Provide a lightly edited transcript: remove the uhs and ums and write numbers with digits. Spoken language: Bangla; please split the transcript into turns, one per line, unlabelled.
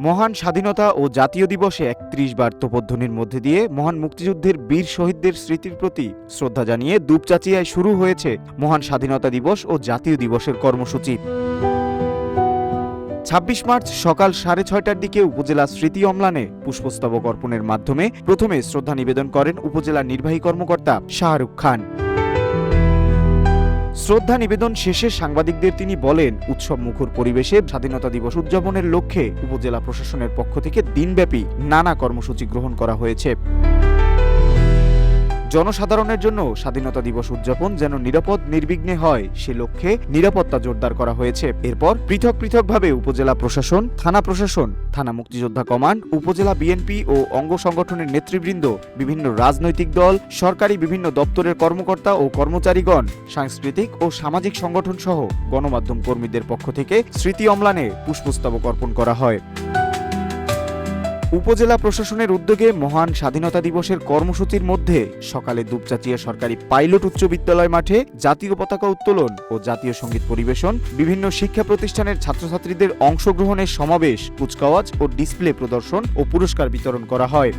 মহান স্বাধীনতা ও জাতীয় দিবসে ৩১ বার তোপধ্বনির মধ্যে দিয়ে মহান মুক্তিযুদ্ধের বীর শহীদদের স্মৃতির প্রতি শ্রদ্ধা জানিয়ে দুপচাঁচিয়ায় শুরু হয়েছে মহান স্বাধীনতা দিবস ও জাতীয় দিবসের কর্মসূচি। ২৬ মার্চ সকাল ৬:৩০টার দিকে উপজেলা স্মৃতি অম্লানে পুষ্পস্তবক অর্পণের মাধ্যমে প্রথমে শ্রদ্ধা নিবেদন করেন উপজেলা নির্বাহী কর্মকর্তা শাহরুখ খান। শ্রদ্ধা নিবেদন শেষে সাংবাদিকদের তিনি বলেন, উৎসব মুখর পরিবেশে স্বাধীনতা দিবস উদযাপনের লক্ষ্যে উপজেলা প্রশাসনের পক্ষ থেকে দিনব্যাপী নানা কর্মসূচি গ্রহণ করা হয়েছে। জনসাধারণের জন্য স্বাধীনতা দিবস উদযাপন যেন নিরাপদ নির্বিঘ্নে হয় সে লক্ষ্যে নিরাপত্তা জোরদার করা হয়েছে। এরপর পৃথক পৃথকভাবে উপজেলা প্রশাসন, থানা প্রশাসন, থানা মুক্তিযোদ্ধা কমান্ড, উপজেলা বিএনপি ও অঙ্গ সংগঠনের নেতৃবৃন্দ, বিভিন্ন রাজনৈতিক দল, সরকারি বিভিন্ন দপ্তরের কর্মকর্তা ও কর্মচারীগণ, সাংস্কৃতিক ও সামাজিক সংগঠন সহ গণমাধ্যম কর্মীদের পক্ষ থেকে স্মৃতি অম্লানে পুষ্পস্তবক অর্পণ করা হয়। উপজেলা প্রশাসনের উদ্যোগে মহান স্বাধীনতা দিবসের কর্মসূচির মধ্যে সকালে দুপচাঁচিয়া সরকারি পাইলট উচ্চ বিদ্যালয় মাঠে জাতীয় পতাকা উত্তোলন ও জাতীয় সঙ্গীত পরিবেশন, বিভিন্ন শিক্ষা প্রতিষ্ঠানের ছাত্রছাত্রীদের অংশগ্রহণের সমাবেশ, কুচকাওয়াজ ও ডিসপ্লে প্রদর্শন ও পুরস্কার বিতরণ করা হয়।